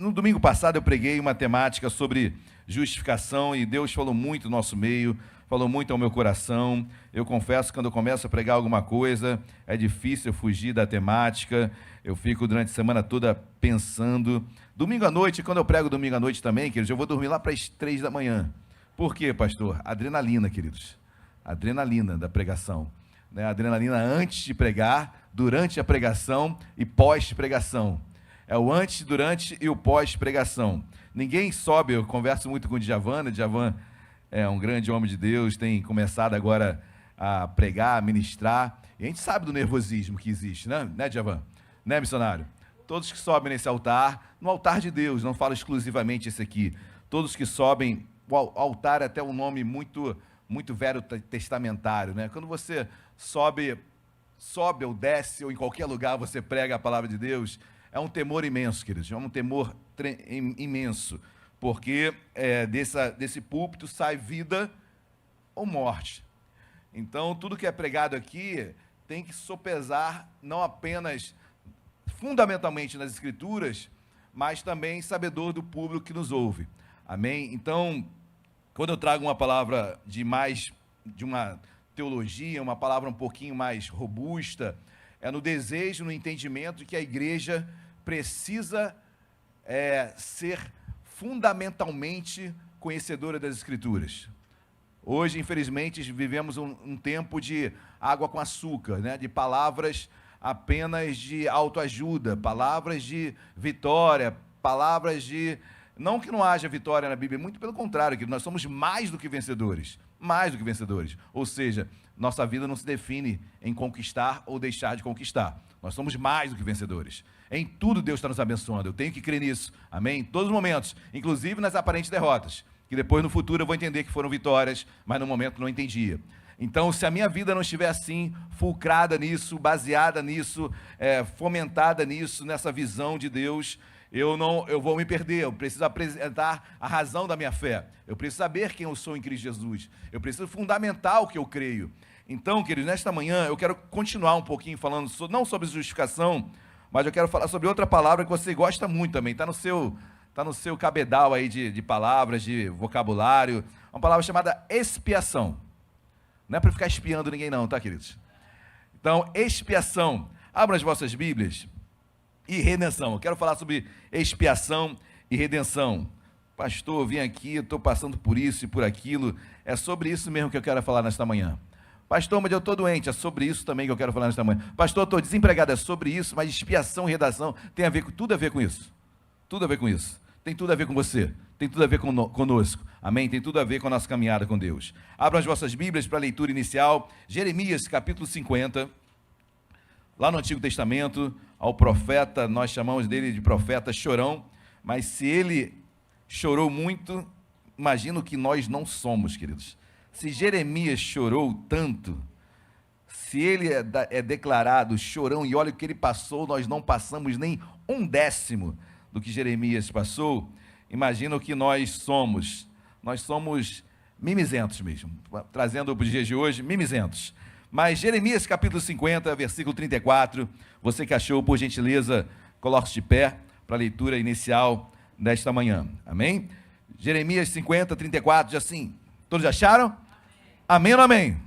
No domingo passado eu preguei uma temática sobre justificação e Deus falou muito no nosso meio, falou muito ao meu coração. Eu confesso que quando eu começo a pregar alguma coisa, é difícil eu fugir da temática, eu fico durante a semana toda pensando. Domingo à noite, quando eu prego domingo à noite também, queridos, eu vou dormir lá para as 3 da manhã. Por quê, pastor? Adrenalina, queridos. Adrenalina da pregação. Né? Adrenalina antes de pregar, durante a pregação e pós-pregação. É o antes, durante e o pós-pregação. Ninguém sobe, eu converso muito com o Djavan, né? Djavan é um grande homem de Deus, tem começado agora a pregar, a ministrar, e a gente sabe do nervosismo que existe, né Djavan? Né, missionário? Todos que sobem nesse altar, no altar de Deus, não falo exclusivamente esse aqui, todos que sobem, o altar é até um nome muito velho-testamentário, né? Quando você sobe ou desce, ou em qualquer lugar você prega a palavra de Deus, é um temor imenso, queridos, é um temor imenso, porque desse púlpito sai vida ou morte. Então, tudo que é pregado aqui tem que sopesar, não apenas fundamentalmente nas Escrituras, mas também sabedor do público que nos ouve. Amém? Então, quando eu trago uma palavra de uma teologia, uma palavra um pouquinho mais robusta, é no desejo, no entendimento de que a igreja precisa ser fundamentalmente conhecedora das Escrituras. Hoje, infelizmente, vivemos um tempo de água com açúcar, né? De palavras apenas de autoajuda, palavras de vitória, palavras de... Não que não haja vitória na Bíblia, muito pelo contrário, que nós somos mais do que vencedores. Mais do que vencedores. Ou seja, nossa vida não se define em conquistar ou deixar de conquistar. Nós somos mais do que vencedores. Em tudo Deus está nos abençoando. Eu tenho que crer nisso. Amém? Em todos os momentos. Inclusive nas aparentes derrotas. Que depois no futuro eu vou entender que foram vitórias, mas no momento não entendia. Então, se a minha vida não estiver assim, fulcrada nisso, baseada nisso, fomentada nisso, nessa visão de Deus, eu vou me perder. Eu preciso apresentar a razão da minha fé. Eu preciso saber quem eu sou em Cristo Jesus. Eu preciso fundamentar o que eu creio. Então, queridos, nesta manhã eu quero continuar um pouquinho falando, não sobre justificação, mas eu quero falar sobre outra palavra que você gosta muito também. Está no seu cabedal aí de palavras, de vocabulário. Uma palavra chamada expiação. Não é para ficar espiando ninguém não, tá, queridos? Então, expiação. Abram as vossas Bíblias. E redenção. Eu quero falar sobre expiação e redenção. Pastor, eu vim aqui, estou passando por isso e por aquilo. É sobre isso mesmo que eu quero falar nesta manhã. Pastor, mas eu estou doente. É sobre isso também que eu quero falar nesta manhã. Pastor, eu estou desempregado. É sobre isso, mas expiação e redenção tem tudo a ver com isso. Tudo a ver com isso. Tem tudo a ver com você. Tem tudo a ver conosco. Amém? Tem tudo a ver com a nossa caminhada com Deus. Abram as vossas Bíblias para a leitura inicial. Jeremias, capítulo 50. Lá no Antigo Testamento, ao profeta, nós chamamos dele de profeta chorão, mas se ele chorou muito, imagina o que nós não somos, queridos. Se Jeremias chorou tanto, se ele é declarado chorão, e olha o que ele passou, nós não passamos nem 1/10 do que Jeremias passou, imagina o que nós somos. Nós somos mimizentos mesmo, trazendo para os dias de hoje, mimizentos. Mas Jeremias capítulo 50, versículo 34, você que achou, por gentileza, coloque-se de pé para a leitura inicial desta manhã. Amém? Jeremias 50, 34, diz assim, todos acharam? Amém ou amém? Amém.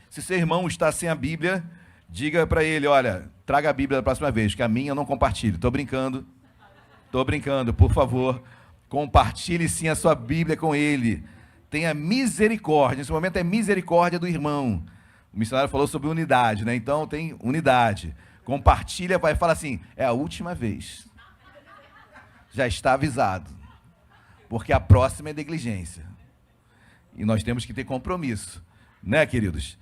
Se seu irmão está sem a Bíblia, diga para ele, olha, traga a Bíblia da próxima vez, que a minha eu não compartilho. Estou brincando, por favor, compartilhe sim a sua Bíblia com ele. Tenha misericórdia, nesse momento é misericórdia do irmão. O missionário falou sobre unidade, né? Então tem unidade. Compartilha, vai falar assim, é a última vez. Já está avisado. Porque a próxima é negligência. E nós temos que ter compromisso, né, queridos?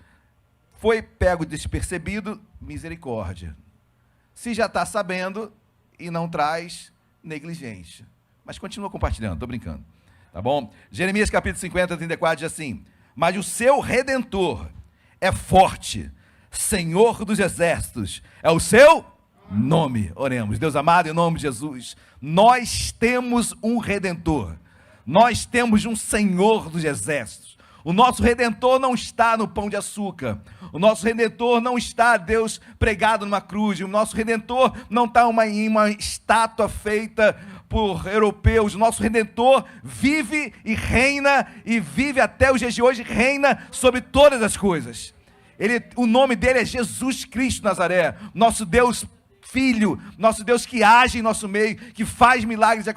Foi pego despercebido, misericórdia. Se já está sabendo e não traz, negligência. Mas continua compartilhando, estou brincando. Tá bom? Jeremias capítulo 50, 34 diz assim, mas o seu Redentor é forte, Senhor dos exércitos, é o seu nome. Oremos. Deus amado, em nome de Jesus, nós temos um Redentor, nós temos um Senhor dos exércitos. O nosso Redentor não está no pão de açúcar, o nosso Redentor não está, Deus, pregado numa cruz, o nosso Redentor não está em uma estátua feita por europeus, o nosso Redentor vive e reina, e vive até os dias de hoje, reina sobre todas as coisas. O nome dele é Jesus Cristo Nazaré, nosso Deus Filho, nosso Deus que age em nosso meio, que faz milagres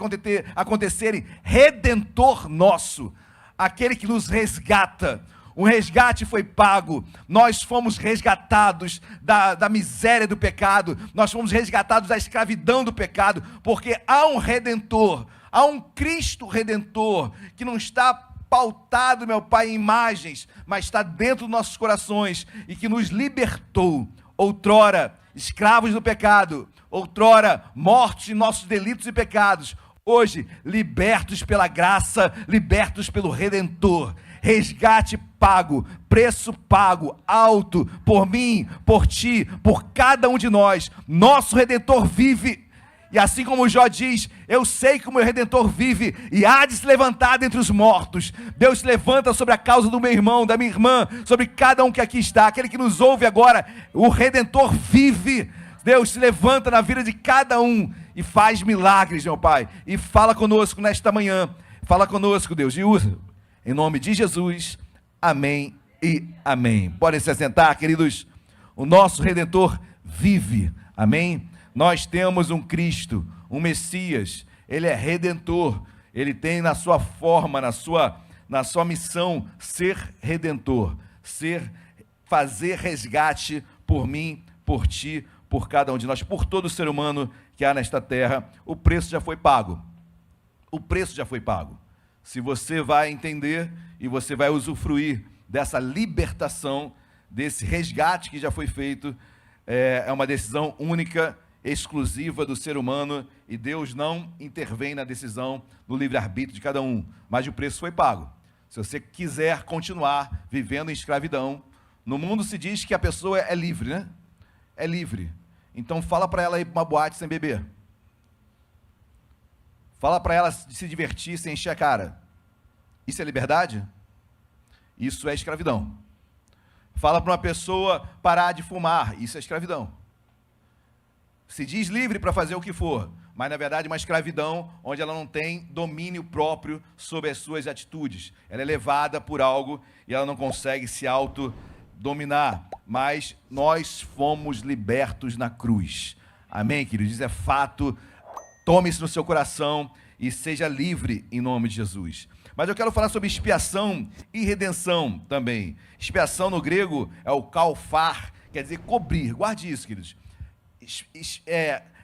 acontecerem, Redentor nosso, aquele que nos resgata. O resgate foi pago, nós fomos resgatados da miséria do pecado, nós fomos resgatados da escravidão do pecado, porque há um Redentor, há um Cristo Redentor, que não está pautado, meu Pai, em imagens, mas está dentro dos nossos corações, e que nos libertou, outrora escravos do pecado, outrora mortos em nossos delitos e pecados, hoje libertos pela graça, libertos pelo Redentor. Resgate pago, preço pago, alto, por mim, por ti, por cada um de nós. Nosso Redentor vive, e assim como Jó diz, eu sei que o meu Redentor vive, e há de se levantar dentre os mortos. Deus se levanta sobre a causa do meu irmão, da minha irmã, sobre cada um que aqui está, aquele que nos ouve agora. O Redentor vive, Deus se levanta na vida de cada um, e faz milagres, meu Pai, e fala conosco nesta manhã, fala conosco, Deus, e usa, em nome de Jesus, amém e amém. Podem se assentar, queridos. O nosso Redentor vive, amém? Nós temos um Cristo, um Messias, ele é Redentor, ele tem na sua forma, na sua missão, ser Redentor, fazer resgate por mim, por ti, por cada um de nós, por todo ser humano que há nesta terra. O preço já foi pago, o preço já foi pago. Se você vai entender e você vai usufruir dessa libertação, desse resgate que já foi feito, é uma decisão única, exclusiva do ser humano, e Deus não intervém na decisão do livre-arbítrio de cada um, mas o preço foi pago. Se você quiser continuar vivendo em escravidão, no mundo se diz que a pessoa é livre, né? É livre. Então fala para ela ir para uma boate sem beber. Fala para ela se divertir sem encher a cara. Isso é liberdade? Isso é escravidão. Fala para uma pessoa parar de fumar. Isso é escravidão. Se diz livre para fazer o que for, mas na verdade uma escravidão onde ela não tem domínio próprio sobre as suas atitudes. Ela é levada por algo e ela não consegue se autodominar. Mas nós fomos libertos na cruz. Amém, queridos? Isso é fato. Tome isso no seu coração e seja livre em nome de Jesus. Mas eu quero falar sobre expiação e redenção também. Expiação no grego é o kalfar, quer dizer cobrir. Guarde isso, queridos.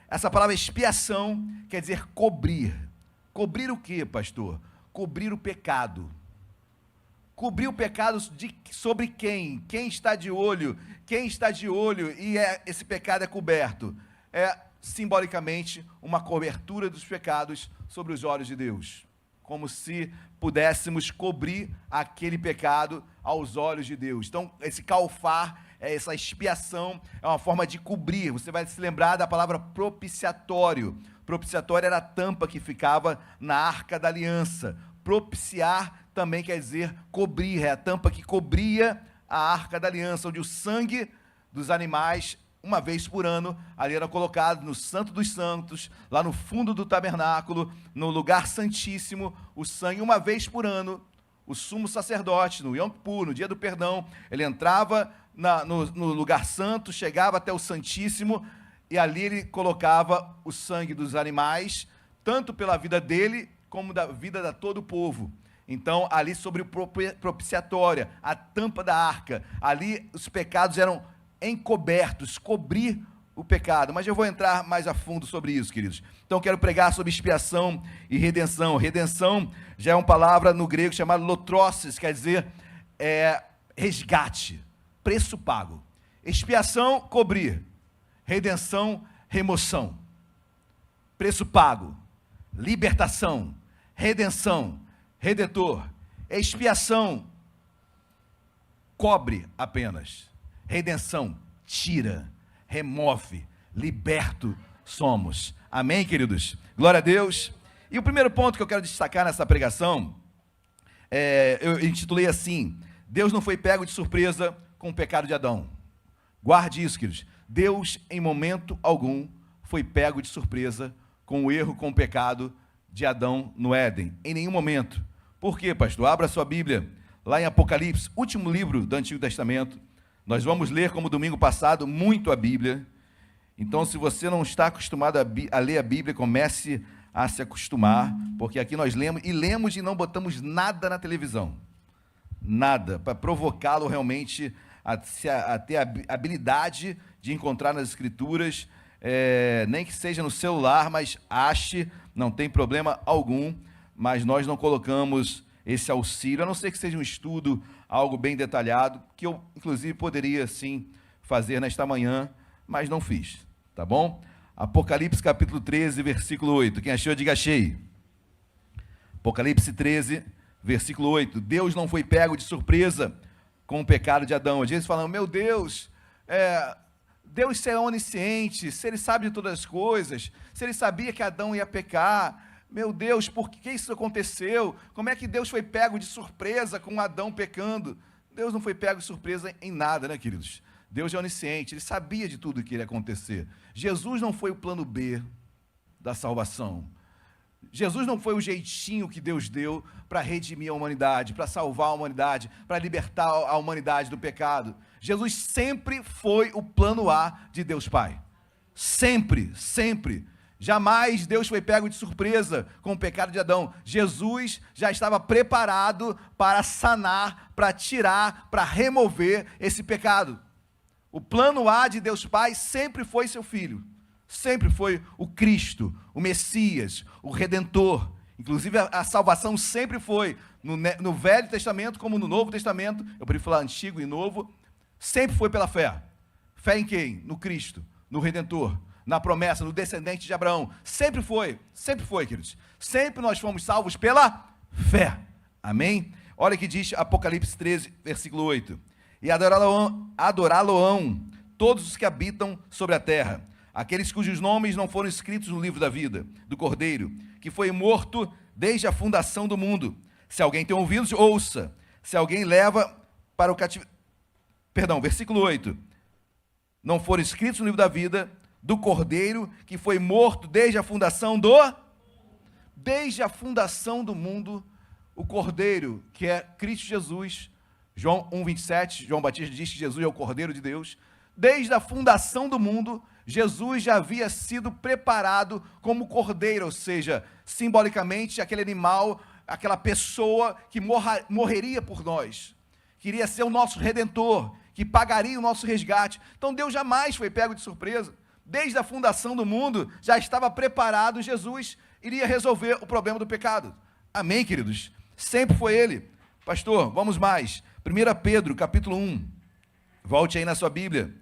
Essa palavra expiação quer dizer cobrir. Cobrir o quê, pastor? Cobrir o pecado. Cobrir o pecado sobre quem? Quem está de olho? Quem está de olho e esse pecado é coberto? Simbolicamente, uma cobertura dos pecados sobre os olhos de Deus, como se pudéssemos cobrir aquele pecado aos olhos de Deus. Então, esse kalfar, essa expiação, é uma forma de cobrir. Você vai se lembrar da palavra propiciatório. Propiciatório era a tampa que ficava na Arca da Aliança. Propiciar também quer dizer cobrir, é a tampa que cobria a Arca da Aliança, onde o sangue dos animais, uma vez por ano, ali era colocado no Santo dos Santos, lá no fundo do tabernáculo, no lugar santíssimo, o sangue, uma vez por ano, o sumo sacerdote, no Yom Kippur, no dia do perdão, ele entrava no lugar santo, chegava até o Santíssimo, e ali ele colocava o sangue dos animais, tanto pela vida dele, como da vida de todo o povo. Então, ali sobre o propiciatório, a tampa da arca, ali os pecados eram encobertos, cobrir o pecado. Mas eu vou entrar mais a fundo sobre isso, queridos. Então, quero pregar sobre expiação e redenção. Redenção já é uma palavra no grego chamada lotrosses, quer dizer resgate, preço pago. Expiação, cobrir. Redenção, remoção. Preço pago. Libertação. Redenção. Redentor. Expiação, cobre apenas. Redenção, tira, remove, liberto somos. Amém, queridos? Glória a Deus. E o primeiro ponto que eu quero destacar nessa pregação, eu intitulei assim: Deus não foi pego de surpresa com o pecado de Adão. Guarde isso, queridos. Deus, em momento algum, foi pego de surpresa com o erro, com o pecado de Adão no Éden, em nenhum momento. Por quê, pastor? Abra sua Bíblia, lá em Apocalipse, último livro do Antigo Testamento. Nós vamos ler, como domingo passado, muito a Bíblia. Então, se você não está acostumado a ler a Bíblia, comece a se acostumar, porque aqui nós lemos e não botamos nada na televisão. Nada, para provocá-lo realmente a ter a habilidade de encontrar nas Escrituras, nem que seja no celular, mas ache, não tem problema algum, mas nós não colocamos esse auxílio, a não ser que seja um estudo, algo bem detalhado, que eu, inclusive, poderia, sim, fazer nesta manhã, mas não fiz, tá bom? Apocalipse, capítulo 13, versículo 8. Quem achou, diga achei. Apocalipse 13, versículo 8. Deus não foi pego de surpresa com o pecado de Adão. Às vezes falam, meu Deus, Deus é onisciente, se Ele sabe de todas as coisas, se Ele sabia que Adão ia pecar, meu Deus, por que isso aconteceu? Como é que Deus foi pego de surpresa com Adão pecando? Deus não foi pego de surpresa em nada, né, queridos? Deus é onisciente, Ele sabia de tudo que iria acontecer. Jesus não foi o plano B da salvação. Jesus não foi o jeitinho que Deus deu para redimir a humanidade, para salvar a humanidade, para libertar a humanidade do pecado. Jesus sempre foi o plano A de Deus Pai. Sempre, sempre. Jamais Deus foi pego de surpresa com o pecado de Adão. Jesus já estava preparado para sanar, para tirar, para remover esse pecado. O plano A de Deus Pai sempre foi seu Filho. Sempre foi o Cristo, o Messias, o Redentor. Inclusive a salvação sempre foi, no Velho Testamento como no Novo Testamento, eu prefiro falar Antigo e Novo, sempre foi pela fé. Fé em quem? No Cristo, no Redentor, na promessa, no descendente de Abraão. Sempre foi, queridos. Sempre nós fomos salvos pela fé. Amém? Olha o que diz Apocalipse 13, versículo 8. E adorá-lo-ão todos os que habitam sobre a terra, aqueles cujos nomes não foram escritos no livro da vida, do Cordeiro, que foi morto desde a fundação do mundo. Se alguém tem ouvidos, ouça. Se alguém leva para o cativeiro... versículo 8. Não foram escritos no livro da vida, do Cordeiro, que foi morto desde a fundação do... Desde a fundação do mundo, o Cordeiro, que é Cristo Jesus. João 1,27, João Batista diz que Jesus é o Cordeiro de Deus. Desde a fundação do mundo, Jesus já havia sido preparado como cordeiro, ou seja, simbolicamente aquele animal, aquela pessoa que morreria por nós, queria ser o nosso Redentor, que pagaria o nosso resgate. Então Deus jamais foi pego de surpresa. Desde a fundação do mundo já estava preparado, Jesus iria resolver o problema do pecado. Amém, queridos? Sempre foi Ele. Pastor, vamos mais. 1 Pedro, capítulo 1. Volte aí na sua Bíblia.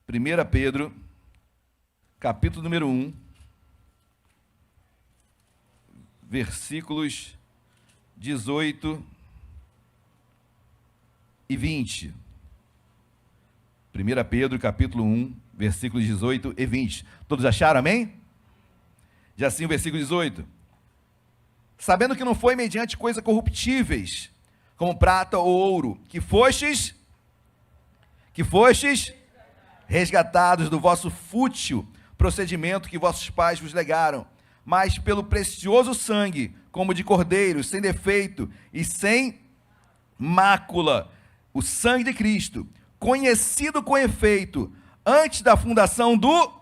1 Pedro, capítulo número 1, versículos 18 e 20. 1 Pedro, capítulo 1, versículos 18 e 20. Todos acharam, amém? Diz assim o versículo 18. Sabendo que não foi mediante coisas corruptíveis, como prata ou ouro, que fostes resgatados do vosso fútil procedimento que vossos pais vos legaram, mas pelo precioso sangue, como de cordeiro, sem defeito e sem mácula, o sangue de Cristo, conhecido com efeito, antes da fundação do,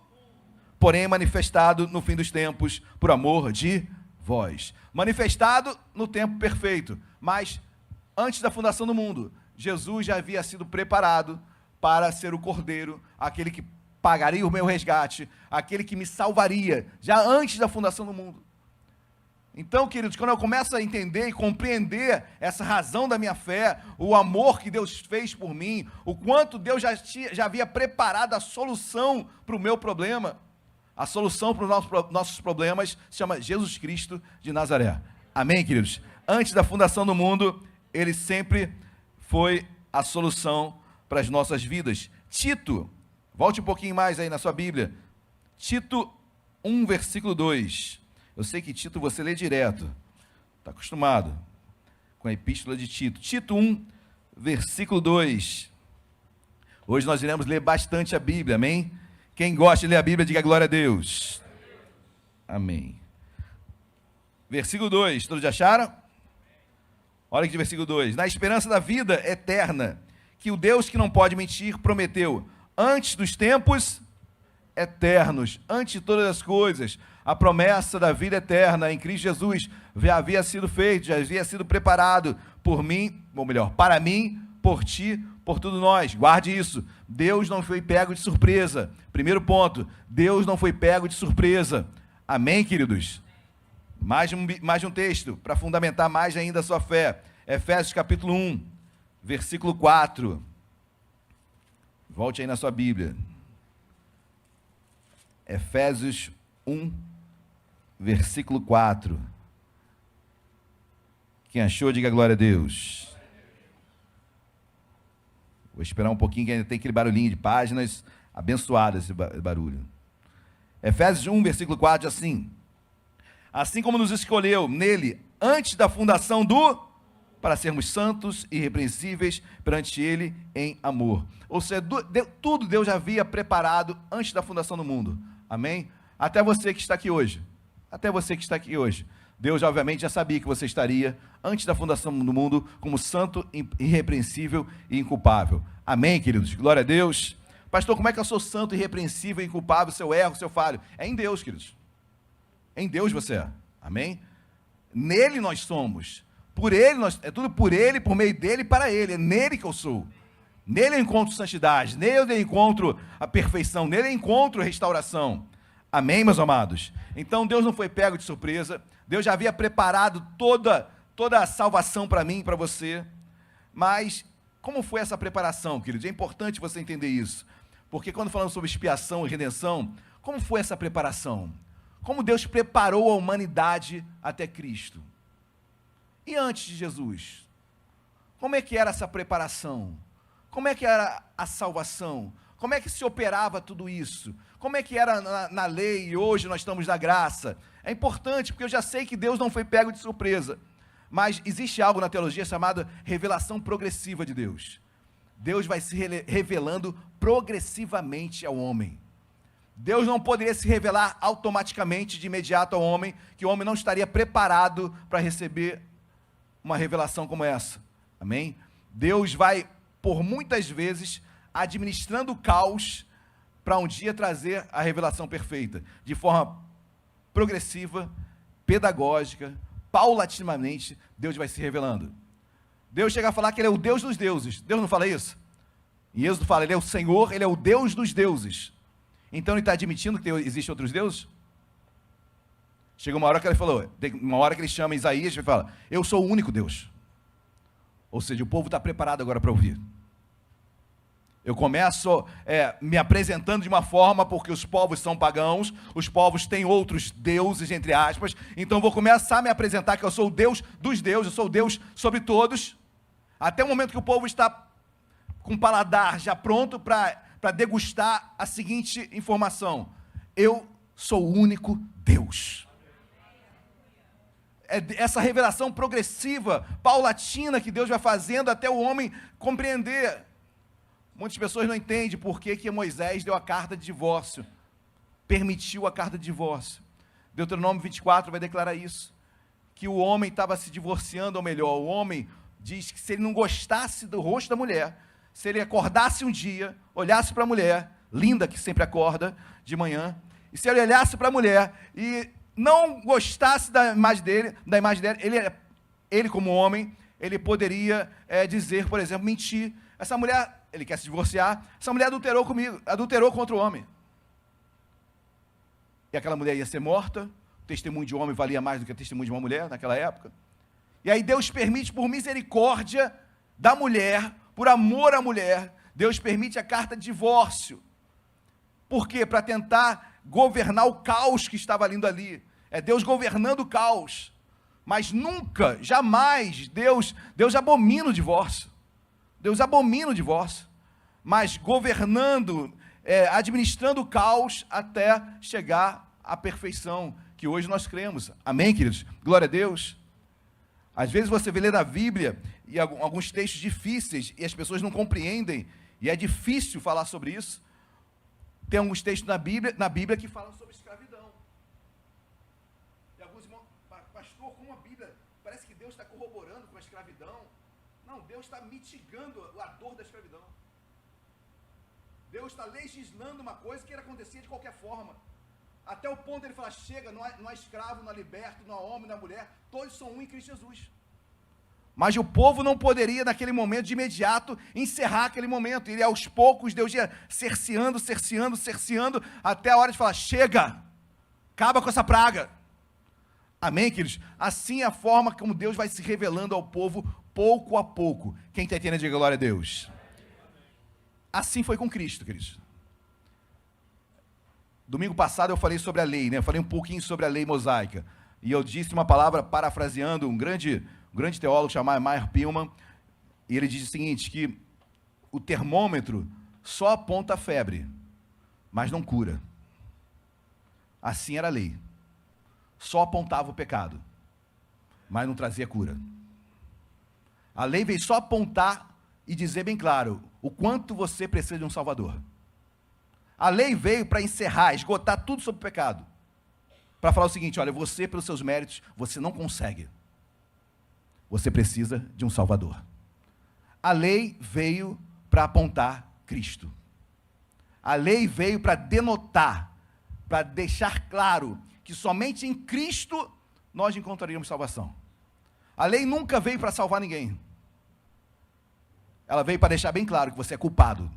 porém manifestado no fim dos tempos, por amor de vós. Manifestado no tempo perfeito, mas antes da fundação do mundo, Jesus já havia sido preparado para ser o Cordeiro, aquele que pagaria o meu resgate, aquele que me salvaria, já antes da fundação do mundo. Então, queridos, quando eu começo a entender e compreender essa razão da minha fé, o amor que Deus fez por mim, o quanto Deus já havia preparado a solução para o meu problema, a solução para os nossos problemas se chama Jesus Cristo de Nazaré. Amém, queridos? Antes da fundação do mundo, Ele sempre foi a solução para as nossas vidas. Tito, volte um pouquinho mais aí na sua Bíblia. Tito 1, versículo 2. Eu sei que Tito você lê direto. Está acostumado com a epístola de Tito. Tito 1, versículo 2. Hoje nós iremos ler bastante a Bíblia, amém? Quem gosta de ler a Bíblia, diga glória a Deus. Amém. Versículo 2, todos já acharam? Olha aqui o versículo 2. Na esperança da vida eterna, que o Deus que não pode mentir prometeu, antes dos tempos eternos, antes de todas as coisas, a promessa da vida eterna em Cristo Jesus já havia sido feita, já havia sido preparado por mim, ou melhor, para mim, por ti, por todos nós. Guarde isso. Deus não foi pego de surpresa. Primeiro ponto, Deus não foi pego de surpresa. Amém, queridos? Mais um texto para fundamentar mais ainda a sua fé. Efésios capítulo 1, versículo 4. Volte aí na sua Bíblia. Efésios 1, versículo 4. Quem achou, diga glória a Deus. Vou esperar um pouquinho, que ainda tem aquele barulhinho de páginas. Abençoado esse barulho. Efésios 1, versículo 4, assim: assim como nos escolheu nele, antes da fundação para sermos santos e irrepreensíveis perante ele em amor. Ou seja, tudo Deus já havia preparado antes da fundação do mundo. Amém? Até você que está aqui hoje. Até você que está aqui hoje. Deus, obviamente, já sabia que você estaria, antes da fundação do mundo, como santo, irrepreensível e inculpável. Amém, queridos? Glória a Deus. Pastor, como é que eu sou santo, irrepreensível e inculpável, se eu erro, se eu falho? É em Deus, queridos. Em Deus você é. Amém? Nele nós somos. Por ele, é tudo por ele, por meio dele e para ele. É nele que eu sou. Nele eu encontro santidade, nele eu encontro a perfeição, nele eu encontro restauração. Amém, meus amados? Então Deus não foi pego de surpresa. Deus já havia preparado toda a salvação para mim e para você. Mas como foi essa preparação, queridos? É importante você entender isso. Porque quando falamos sobre expiação e redenção, como foi essa preparação? Como Deus preparou a humanidade até Cristo? E antes de Jesus? Como é que era essa preparação? Como é que era a salvação? Como é que se operava tudo isso? Como é que era na lei e hoje nós estamos na graça? É importante, porque eu já sei que Deus não foi pego de surpresa. Mas existe algo na teologia chamado revelação progressiva de Deus. Deus vai se revelando progressivamente ao homem. Deus não poderia se revelar automaticamente, de imediato ao homem, que o homem não estaria preparado para receber uma revelação como essa. Amém? Deus vai, por muitas vezes, administrando o caos para um dia trazer a revelação perfeita, de forma progressiva, pedagógica, paulatinamente, Deus vai se revelando. Deus chega a falar que Ele é o Deus dos deuses. Deus não fala isso? Em Êxodo fala, Ele é o Senhor, Ele é o Deus dos deuses. Então Ele está admitindo que existem outros deuses? Chega uma hora que Ele falou, uma hora que Ele chama Isaías e fala, eu sou o único Deus. Ou seja, o povo está preparado agora para ouvir. Eu começo me apresentando de uma forma, porque os povos são pagãos, os povos têm outros deuses, entre aspas, então eu vou começar a me apresentar que eu sou o Deus dos deuses, eu sou o Deus sobre todos, até o momento que o povo está com o paladar já pronto para degustar a seguinte informação: eu sou o único Deus. É essa revelação progressiva, paulatina, que Deus vai fazendo até o homem compreender. Muitas pessoas não entendem por que Moisés deu a carta de divórcio, permitiu a carta de divórcio. Deuteronômio 24 vai declarar isso, que o homem estava se divorciando, ou melhor, o homem diz que se ele não gostasse do rosto da mulher, se ele acordasse um dia, olhasse para a mulher, linda que sempre acorda de manhã, e se ele olhasse para a mulher e não gostasse da imagem dele, ele como homem, ele poderia dizer, por exemplo, mentir. Essa mulher, ele quer se divorciar, essa mulher adulterou comigo, adulterou contra o homem. E aquela mulher ia ser morta, o testemunho de um homem valia mais do que o testemunho de uma mulher naquela época. E aí Deus permite, por misericórdia da mulher, por amor à mulher, Deus permite a carta de divórcio. Por quê? Para tentar governar o caos que estava vindo ali. É Deus governando o caos. Mas nunca, jamais, Deus abomina o divórcio. Deus abomina o divórcio, mas governando, administrando o caos até chegar à perfeição, que hoje nós cremos. Amém, queridos? Glória a Deus. Às vezes você vê ler na Bíblia, e alguns textos difíceis, e as pessoas não compreendem, e é difícil falar sobre isso. Tem alguns textos na Bíblia que falam sobre escravidão. E alguns irmãos, pastor, a Bíblia, parece que Deus está corroborando com a escravidão. Não, Deus está mitigando a dor da escravidão. Deus está legislando uma coisa que acontecia de qualquer forma. Até o ponto de ele falar, chega, não há escravo, não há liberto, não há homem, não há mulher, todos são um em Cristo Jesus. Mas o povo não poderia, naquele momento, de imediato, encerrar aquele momento. E aos poucos, Deus ia cerceando, até a hora de falar, chega, acaba com essa praga. Amém, queridos? Assim é a forma como Deus vai se revelando ao povo, pouco a pouco. Quem está entendendo, diga glória a Deus. Assim foi com Cristo, queridos. Domingo passado eu falei sobre a lei, né? Eu falei um pouquinho sobre a lei mosaica. E eu disse uma palavra parafraseando um grande teólogo chamado Meyer Pillman, e ele diz o seguinte, que o termômetro só aponta a febre, mas não cura. Assim era a lei. Só apontava o pecado, mas não trazia cura. A lei veio só apontar e dizer bem claro o quanto você precisa de um Salvador. A lei veio para encerrar, esgotar tudo sobre o pecado, para falar o seguinte, olha, você pelos seus méritos, você não consegue. Você precisa de um Salvador. A lei veio para apontar Cristo. A lei veio para denotar, para deixar claro que somente em Cristo nós encontraríamos salvação. A lei nunca veio para salvar ninguém. Ela veio para deixar bem claro que você é culpado.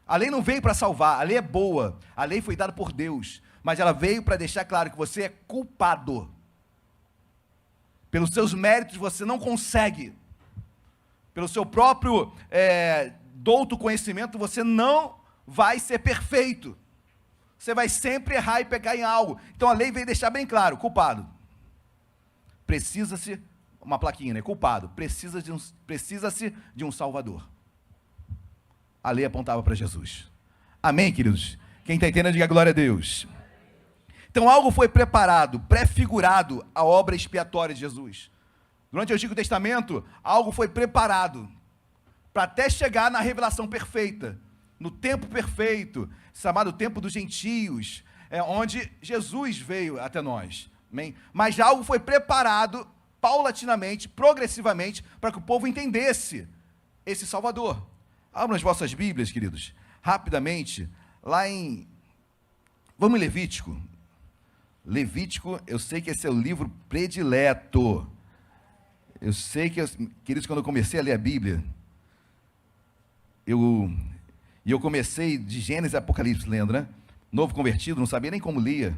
A lei não veio para salvar, a lei é boa, a lei foi dada por Deus, mas ela veio para deixar claro que você é culpado. Pelos seus méritos você não consegue. Pelo seu próprio douto conhecimento você não vai ser perfeito. Você vai sempre errar e pecar em algo. Então a lei veio deixar bem claro, culpado. Precisa-se, uma plaquinha, né? Culpado. Precisa-se de um Salvador. A lei apontava para Jesus. Amém, queridos? Quem está entendendo, diga glória a Deus. Então algo foi preparado, prefigurado a obra expiatória de Jesus. Durante o Antigo Testamento, algo foi preparado para até chegar na revelação perfeita, no tempo perfeito, chamado tempo dos gentios, onde Jesus veio até nós. Amém? Mas algo foi preparado paulatinamente, progressivamente, para que o povo entendesse esse Salvador. Abram as vossas Bíblias, queridos, rapidamente, lá em... Vamos em Levítico. Levítico, eu sei que esse é o livro predileto. Eu sei que, queridos, quando eu comecei a ler a Bíblia, eu comecei de Gênesis a Apocalipse, lendo, né? Novo convertido, não sabia nem como lia.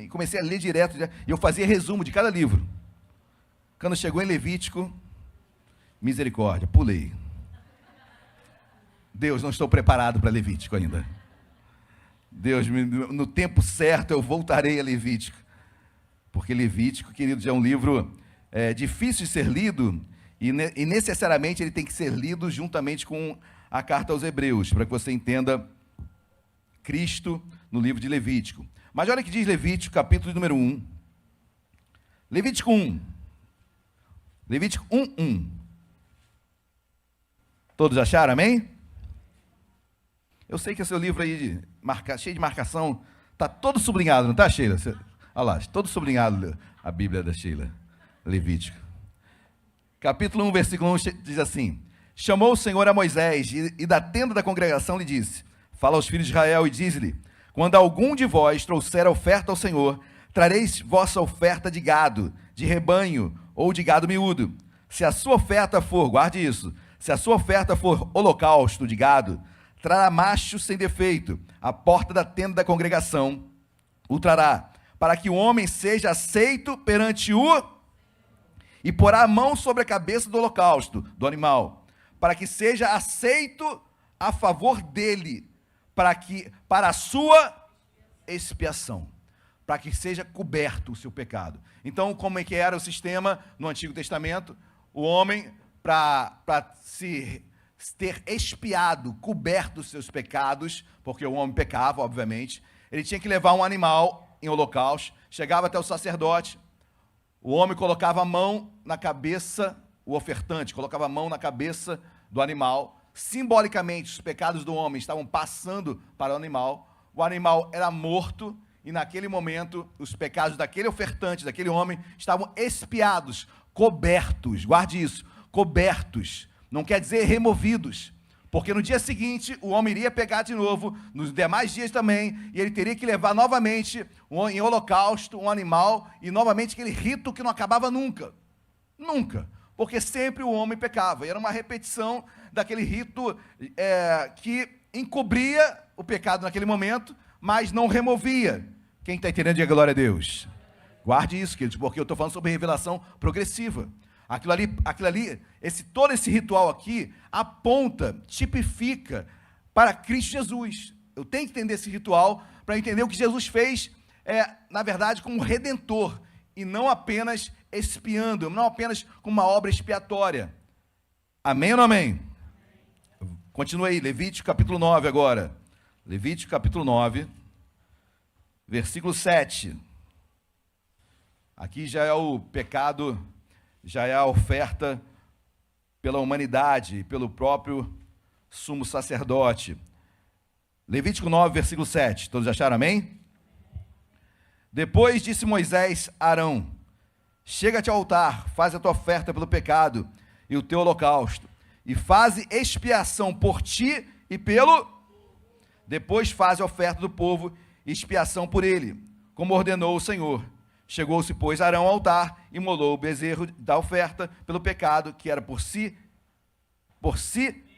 Comecei a ler direto, e eu fazia resumo de cada livro. Quando chegou em Levítico, misericórdia, pulei. Deus, não estou preparado para Levítico ainda. Deus, no tempo certo eu voltarei a Levítico. Porque Levítico, queridos, é um livro difícil de ser lido e necessariamente ele tem que ser lido juntamente com a carta aos Hebreus, para que você entenda Cristo no livro de Levítico. Mas olha o que diz Levítico, capítulo número 1. Levítico 1. Levítico 1:1. Todos acharam, amém? Eu sei que esse seu livro aí, cheio de marcação, está todo sublinhado, não está, Sheila? Olha lá, todo sublinhado a Bíblia da Sheila, Levítico. Capítulo 1, versículo 1 diz assim: chamou o Senhor a Moisés e da tenda da congregação lhe disse, fala aos filhos de Israel e diz-lhe, quando algum de vós trouxer oferta ao Senhor, trareis vossa oferta de gado, de rebanho ou de gado miúdo. Se a sua oferta for, guarde isso, se a sua oferta for holocausto de gado, trará macho sem defeito, à porta da tenda da congregação, o trará, para que o homem seja aceito perante o, e porá a mão sobre a cabeça do holocausto, do animal, para que seja aceito a favor dele, para a sua expiação, para que seja coberto o seu pecado. Então, como é que era o sistema no Antigo Testamento? O homem, para se ter expiado, coberto os seus pecados, porque o homem pecava, obviamente, ele tinha que levar um animal em holocausto, chegava até o sacerdote, o homem colocava a mão na cabeça, o ofertante colocava a mão na cabeça do animal, simbolicamente os pecados do homem estavam passando para o animal era morto, e naquele momento os pecados daquele ofertante, daquele homem, estavam expiados, cobertos. Guarde isso, cobertos. Não quer dizer removidos, porque no dia seguinte o homem iria pecar de novo, nos demais dias também, e ele teria que levar novamente em holocausto um animal, e novamente aquele rito que não acabava nunca. Nunca. Porque sempre o homem pecava. E era uma repetição daquele rito que encobria o pecado naquele momento, mas não removia. Quem está entendendo, diga glória a Deus. Guarde isso, queridos, porque eu estou falando sobre revelação progressiva. Aquilo ali, todo esse ritual aqui, aponta, tipifica para Cristo Jesus. Eu tenho que entender esse ritual para entender o que Jesus fez, na verdade, como redentor, e não apenas expiando, não apenas como uma obra expiatória. Amém ou não amém? Continua aí, Levítico capítulo 9 agora. Levítico capítulo 9, versículo 7. Aqui já é o pecado, já é a oferta pela humanidade, pelo próprio sumo sacerdote. Levítico 9, versículo 7. Todos acharam amém? Depois disse Moisés a Arão: chega-te ao altar, faz a tua oferta pelo pecado e o teu holocausto, e faze expiação por ti e pelo... Depois faz a oferta do povo e expiação por ele, como ordenou o Senhor. Chegou-se, pois, Arão ao altar, e imolou o bezerro da oferta pelo pecado, que era por si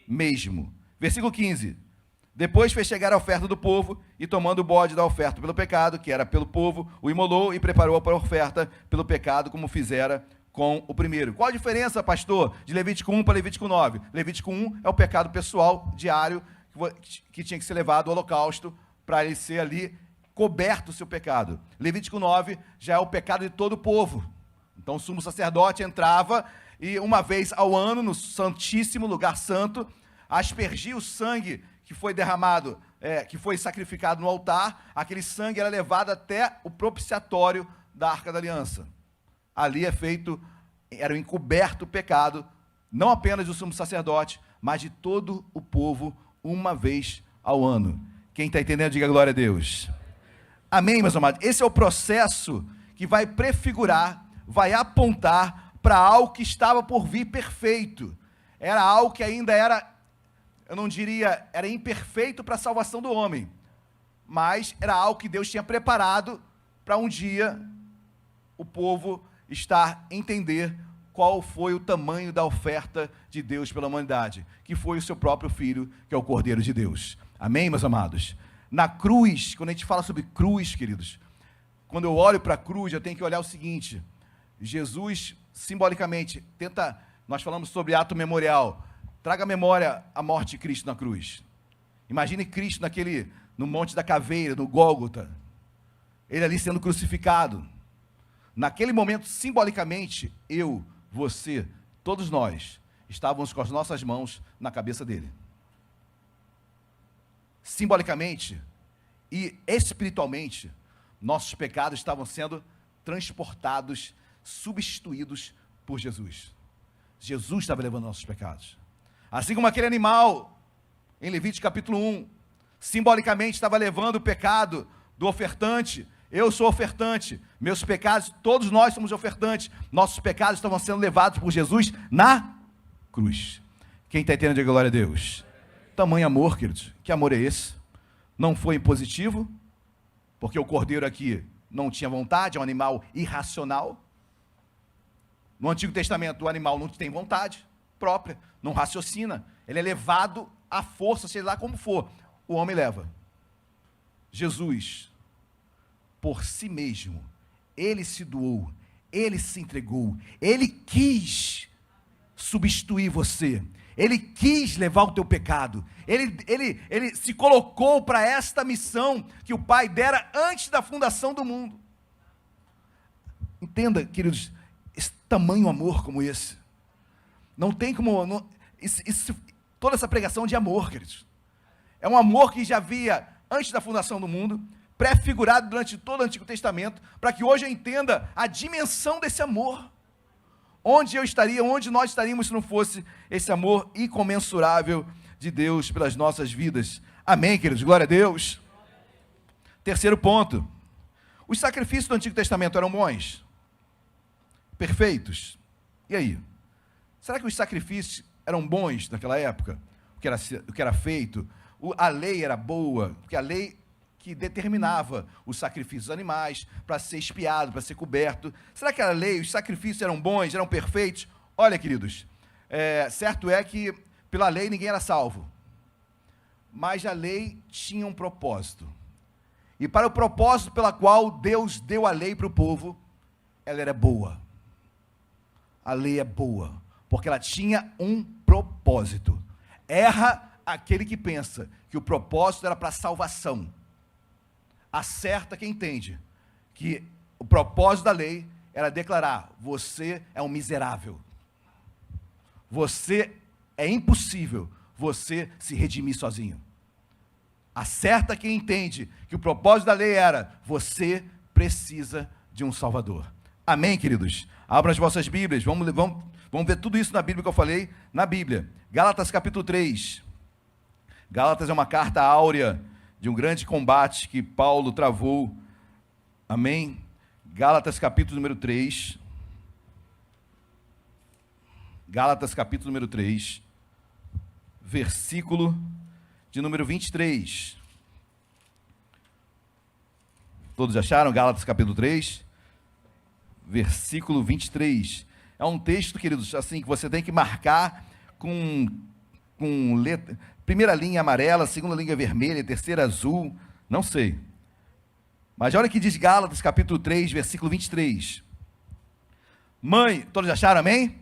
mesmo. Versículo 15. Depois fez chegar a oferta do povo, e tomando o bode da oferta pelo pecado, que era pelo povo, o imolou e preparou para a oferta pelo pecado, como fizera com o primeiro. Qual a diferença, pastor, de Levítico 1 para Levítico 9? Levítico 1 é o pecado pessoal, diário, que tinha que ser levado ao holocausto, para ele ser ali coberto o seu pecado. Levítico 9 já é o pecado de todo o povo. Então o sumo sacerdote entrava, e uma vez ao ano, no santíssimo lugar santo, aspergia o sangue que foi derramado, que foi sacrificado no altar. Aquele sangue era levado até o propiciatório da Arca da Aliança. Ali era encoberto o pecado, não apenas do sumo sacerdote, mas de todo o povo, uma vez ao ano. Quem está entendendo, diga glória a Deus. Amém, meus amados? Esse é o processo que vai prefigurar, vai apontar para algo que estava por vir perfeito. Era algo que ainda era, eu não diria, era imperfeito para a salvação do homem, mas era algo que Deus tinha preparado para um dia o povo entender qual foi o tamanho da oferta de Deus pela humanidade, que foi o seu próprio Filho, que é o Cordeiro de Deus. Amém, meus amados? Na cruz, quando a gente fala sobre cruz, queridos, quando eu olho para a cruz, eu tenho que olhar o seguinte: Jesus, simbolicamente, nós falamos sobre ato memorial, traga à memória a morte de Cristo na cruz. Imagine Cristo no Monte da Caveira, no Gólgota, ele ali sendo crucificado. Naquele momento, simbolicamente, eu, você, todos nós, estávamos com as nossas mãos na cabeça dele. Simbolicamente e espiritualmente, nossos pecados estavam sendo transportados, substituídos por Jesus. Jesus estava levando nossos pecados. Assim como aquele animal, em Levítico capítulo 1, simbolicamente estava levando o pecado do ofertante. Eu sou ofertante, meus pecados, todos nós somos ofertantes, nossos pecados estavam sendo levados por Jesus na cruz. Quem está entendendo, diga glória a Deus. Tamanho amor, queridos, que amor é esse? Não foi impositivo, porque o cordeiro aqui não tinha vontade, é um animal irracional. No Antigo Testamento, o animal não tem vontade própria, não raciocina, ele é levado à força, seja lá como for, o homem leva. Jesus, por si mesmo, ele se doou, ele se entregou, ele quis substituir você, ele quis levar o teu pecado, ele se colocou para esta missão que o Pai dera antes da fundação do mundo. Entenda, queridos, esse tamanho amor como esse, não tem como, toda essa pregação de amor, queridos, é um amor que já havia antes da fundação do mundo, prefigurado durante todo o Antigo Testamento, para que hoje eu entenda a dimensão desse amor. Onde eu estaria, onde nós estaríamos se não fosse esse amor incomensurável de Deus pelas nossas vidas. Amém, queridos? Glória a Deus. Terceiro ponto. Os sacrifícios do Antigo Testamento eram bons? Perfeitos? E aí? Será que os sacrifícios eram bons naquela época? O que era feito? A lei era boa? Porque a lei que determinava os sacrifícios dos animais para ser expiado, para ser coberto. Será que a lei, os sacrifícios eram bons, eram perfeitos? Olha, queridos, certo é que pela lei ninguém era salvo. Mas a lei tinha um propósito. E para o propósito pela qual Deus deu a lei para o povo, ela era boa. A lei é boa, porque ela tinha um propósito. Erra aquele que pensa que o propósito era para salvação. Acerta quem entende que o propósito da lei era declarar: você é um miserável. Você é impossível você se redimir sozinho. Acerta quem entende que o propósito da lei era: você precisa de um Salvador. Amém, queridos? Abram as vossas Bíblias, vamos ver tudo isso na Bíblia que eu falei, na Bíblia. Gálatas capítulo 3. Gálatas é uma carta áurea de um grande combate que Paulo travou. Amém? Gálatas capítulo número 3. Gálatas capítulo número 3, versículo de número 23. Todos acharam? Gálatas capítulo 3, versículo 23. É um texto, queridos, assim, que você tem que marcar com letra, primeira linha amarela, segunda linha vermelha, terceira azul, não sei. Mas olha o que diz Gálatas capítulo 3, versículo 23. Mãe, todos acharam, amém?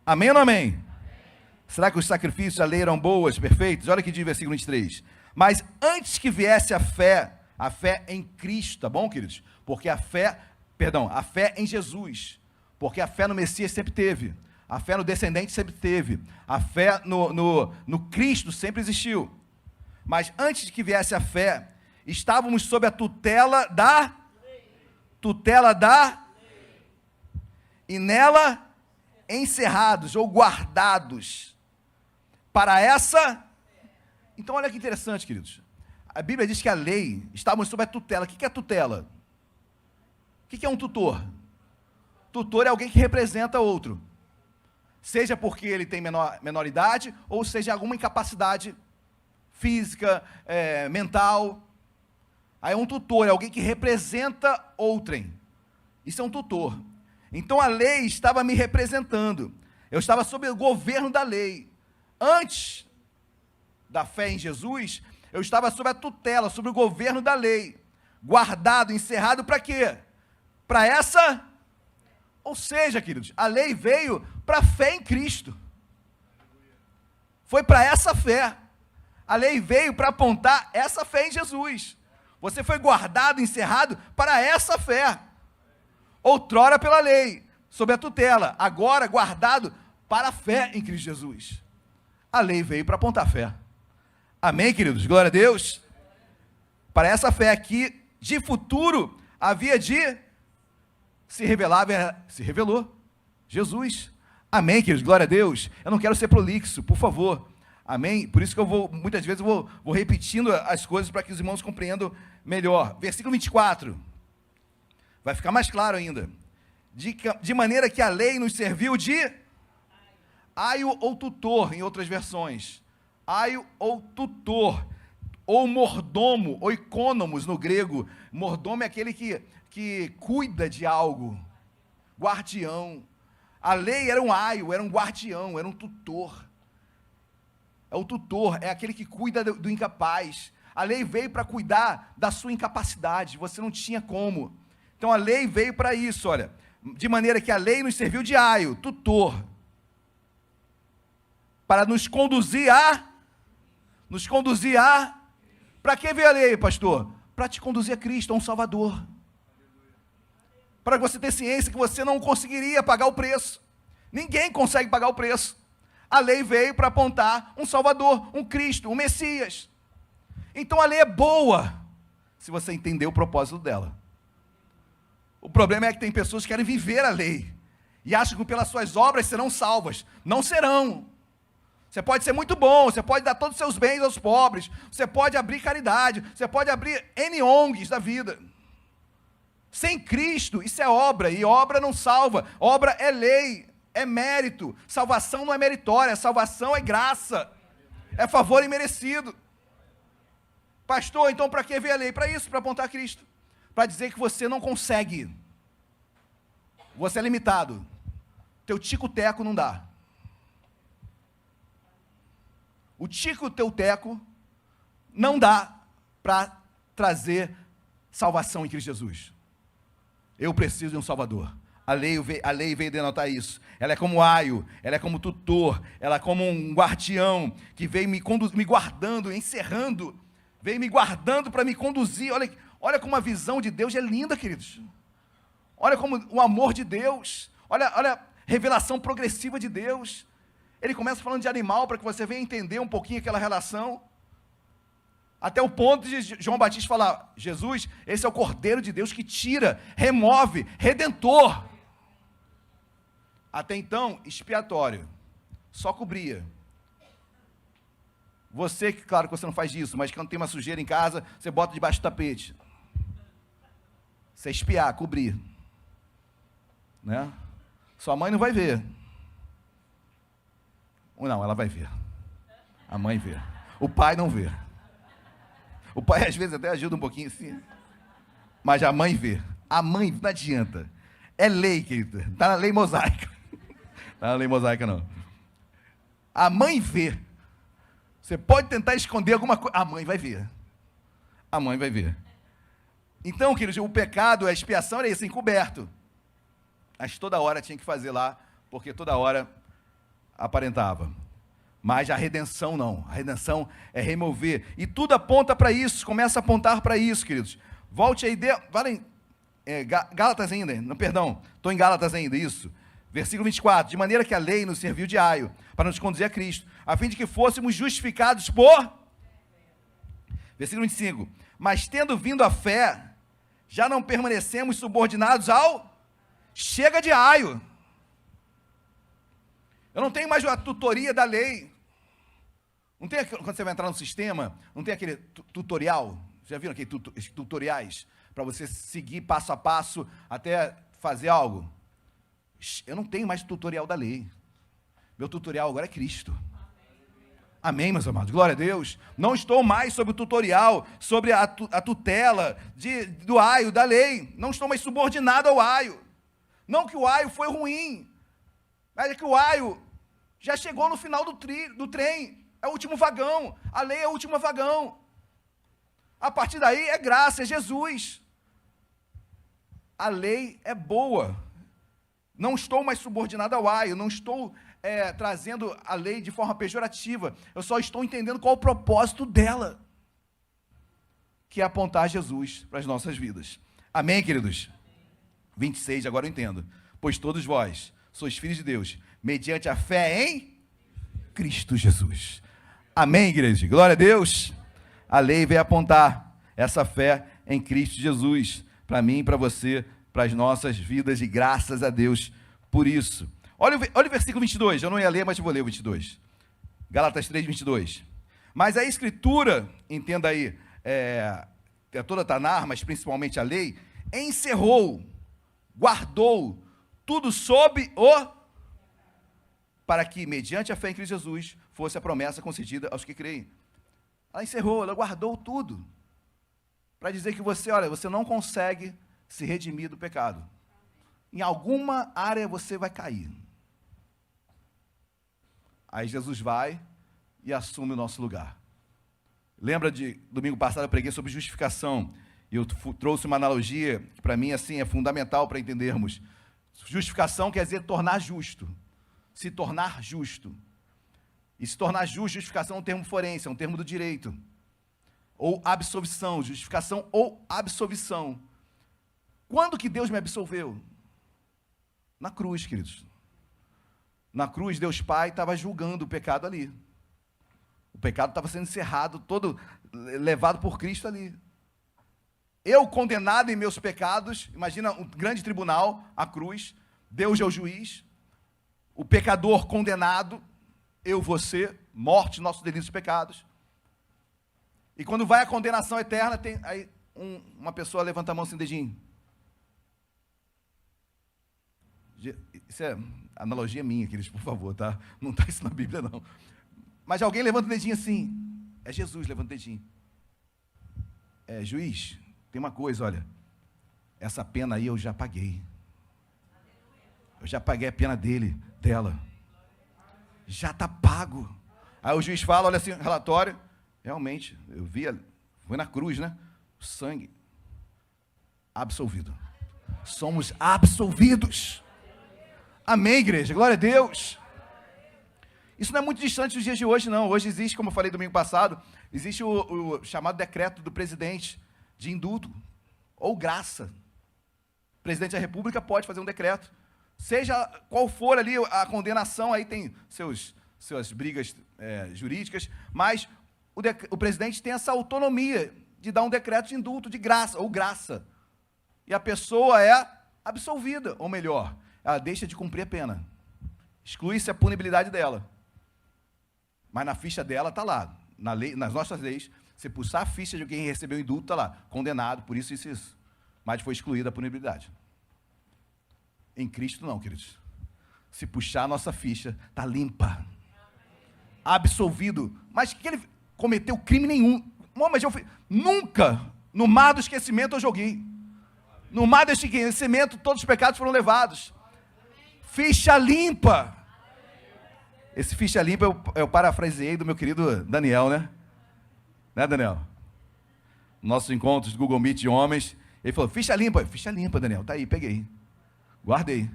Amém ou não amém? Amém? Será que os sacrifícios da lei eram boas, perfeitos? Olha o que diz o versículo 23. Mas antes que viesse a fé em Cristo, tá bom, queridos? Porque a fé em Jesus, porque a fé no Messias sempre teve, a fé no descendente sempre teve, a fé no Cristo sempre existiu. Mas antes de que viesse a fé, estávamos sob a tutela da e nela encerrados ou guardados para essa. Então olha que interessante, queridos. A Bíblia diz que a lei, estávamos sob a tutela. O que é tutela? O que é um tutor? Tutor é alguém que representa outro, seja porque ele tem menor idade, ou seja alguma incapacidade física, mental. Aí um tutor é alguém que representa outrem. Isso é um tutor. Então a lei estava me representando. Eu estava sob o governo da lei. Antes da fé em Jesus, eu estava sob a tutela, sob o governo da lei. Guardado, encerrado para quê? Para essa. Ou seja, queridos, a lei veio para a fé em Cristo. Foi para essa fé. A lei veio para apontar essa fé em Jesus. Você foi guardado, encerrado para essa fé. Outrora pela lei, sob a tutela, agora guardado para a fé em Cristo Jesus. A lei veio para apontar fé. Amém, queridos? Glória a Deus. Para essa fé aqui, de futuro, havia de se revelar, se revelou Jesus. Amém, queridos? Glória a Deus. Eu não quero ser prolixo, por favor. Amém? Por isso que muitas vezes eu vou repetindo as coisas para que os irmãos compreendam melhor. Versículo 24. Vai ficar mais claro ainda. De maneira que a lei nos serviu de aio ou tutor, em outras versões. Aio ou tutor, ou mordomo, oikonomos no grego. Mordomo é aquele que cuida de algo. Guardião. A lei era um aio, era um guardião, era um tutor. É o tutor, é aquele que cuida do incapaz. A lei veio para cuidar da sua incapacidade, você não tinha como. Então a lei veio para isso, olha. De maneira que a lei nos serviu de aio, tutor. Para nos conduzir a... Para que veio a lei, pastor? Para te conduzir a Cristo, a um Salvador. Para você ter ciência que você não conseguiria pagar o preço. Ninguém consegue pagar o preço. A lei veio para apontar um Salvador, um Cristo, um Messias. Então a lei é boa, se você entender o propósito dela. O problema é que tem pessoas que querem viver a lei, e acham que pelas suas obras serão salvas. Não serão. Você pode ser muito bom, você pode dar todos os seus bens aos pobres, você pode abrir caridade, você pode abrir N ONGs da vida. Sem Cristo, isso é obra, e obra não salva. Obra é lei, é mérito. Salvação não é meritória, salvação é graça. É favor imerecido. Pastor, então para que veio a lei? Para isso, para apontar a Cristo. Para dizer que você não consegue. Você é limitado. Teu tico-teco não dá. O tico-teu-teco não dá para trazer salvação em Cristo Jesus. Eu preciso de um Salvador. A lei veio denotar isso. Ela é como aio, ela é como tutor, ela é como um guardião que veio me guardando, encerrando, veio me guardando para me conduzir. Olha como a visão de Deus é linda, queridos. Olha como o amor de Deus, olha a revelação progressiva de Deus. Ele começa falando de animal para que você venha entender um pouquinho aquela relação. Até o ponto de João Batista falar, Jesus, esse é o Cordeiro de Deus que tira, remove, redentor. Até então, expiatório, só cobria. Você, claro que você não faz isso, mas quando tem uma sujeira em casa, você bota debaixo do tapete. Você expiar, cobrir. Né? Sua mãe não vai ver. Ou não, ela vai ver. A mãe vê. O pai não vê. O pai às vezes até ajuda um pouquinho assim. Mas a mãe vê. A mãe não adianta. É lei, querida. Está na lei mosaica. Não está na lei mosaica, não. A mãe vê. Você pode tentar esconder alguma coisa. A mãe vai ver. A mãe vai ver. Então, queridos, o pecado, a expiação era isso, encoberto. Mas toda hora tinha que fazer lá, porque toda hora aparentava. Mas a redenção não. A redenção é remover. E tudo aponta para isso, começa a apontar para isso, queridos. Volte aí, Gálatas ainda, não, perdão, estou em Gálatas ainda, isso. Versículo 24, de maneira que a lei nos serviu de aio, para nos conduzir a Cristo, a fim de que fôssemos justificados por... Versículo 25, mas tendo vindo a fé, já não permanecemos subordinados ao... Chega de aio. Eu não tenho mais a tutoria da lei. Não tem, quando você vai entrar no sistema, não tem aquele tutorial? Já viram aqueles tutoriais? Para você seguir passo a passo até fazer algo? Eu não tenho mais tutorial da lei. Meu tutorial agora é Cristo. Amém, meus amados? Glória a Deus. Não estou mais sob o tutorial, sobre a tutela do aio, da lei. Não estou mais subordinado ao aio. Não que o aio foi ruim, mas é que o aio já chegou no final do trem. É o último vagão. A lei é o último vagão. A partir daí é graça, é Jesus. A lei é boa. Não estou mais subordinado ao aio, não estou trazendo a lei de forma pejorativa. Eu só estou entendendo qual o propósito dela, que é apontar Jesus para as nossas vidas. Amém, queridos? 26, agora eu entendo. Pois todos vós sois filhos de Deus, mediante a fé em Cristo Jesus. Amém, igreja? Glória a Deus. A lei veio apontar essa fé em Cristo Jesus, para mim e para você, para as nossas vidas, e graças a Deus por isso. Olha o versículo 22, eu não ia ler, mas eu vou ler o 22. Gálatas 3, 22. Mas a Escritura, entenda aí, toda Tanar, mas principalmente a lei, encerrou, guardou tudo sob para que, mediante a fé em Cristo Jesus, fosse a promessa concedida aos que creem. Ela encerrou, ela guardou tudo, para dizer que você não consegue se redimir do pecado. Em alguma área você vai cair. Aí Jesus vai e assume o nosso lugar. Lembra de domingo passado eu preguei sobre justificação, e eu trouxe uma analogia que para mim assim é fundamental para entendermos. Justificação quer dizer tornar justo, se tornar justo. E se tornar justo, justificação é um termo forense, é um termo do direito. Ou absolvição, justificação ou absolvição. Quando que Deus me absolveu? Na cruz, queridos. Na cruz, Deus Pai estava julgando o pecado ali. O pecado estava sendo encerrado, todo levado por Cristo ali. Eu condenado em meus pecados, imagina um grande tribunal, a cruz, Deus é o juiz, o pecador condenado, eu, você, morte, nossos delitos e pecados. E quando vai a condenação eterna, tem aí uma pessoa levanta a mão assim, dedinho. Isso é analogia minha, queridos, por favor, tá? Não está isso na Bíblia, não. Mas alguém levanta o dedinho assim. É Jesus, levanta o dedinho. Juiz, tem uma coisa, olha. Essa pena aí eu já paguei. Eu já paguei a pena dela. Já está pago. Aí o juiz fala, olha assim, relatório. Realmente, eu vi, foi na cruz, né? O sangue. Absolvido. Somos absolvidos. Amém, igreja? Glória a Deus. Isso não é muito distante dos dias de hoje, não. Hoje existe, como eu falei domingo passado, existe o chamado decreto do presidente de indulto ou graça. O presidente da República pode fazer um decreto. Seja qual for ali a condenação, aí tem suas brigas jurídicas, mas o presidente tem essa autonomia de dar um decreto de indulto de graça ou graça. E a pessoa é absolvida, ou melhor, ela deixa de cumprir a pena. Exclui-se a punibilidade dela. Mas na ficha dela está lá, nas nossas leis, se puxar a ficha de quem recebeu o indulto, está lá, condenado por isso, isso e isso. Mas foi excluída a punibilidade. Em Cristo não, queridos. Se puxar a nossa ficha, está limpa. Absolvido. Mas que ele cometeu crime nenhum. Mas nunca, no mar do esquecimento eu joguei. No mar do esquecimento todos os pecados foram levados. Ficha limpa. Esse ficha limpa eu parafraseei do meu querido Daniel, né? Né, Daniel? Nossos encontros do Google Meet de homens. Ele falou, ficha limpa, Daniel. Tá aí, peguei. Guardei.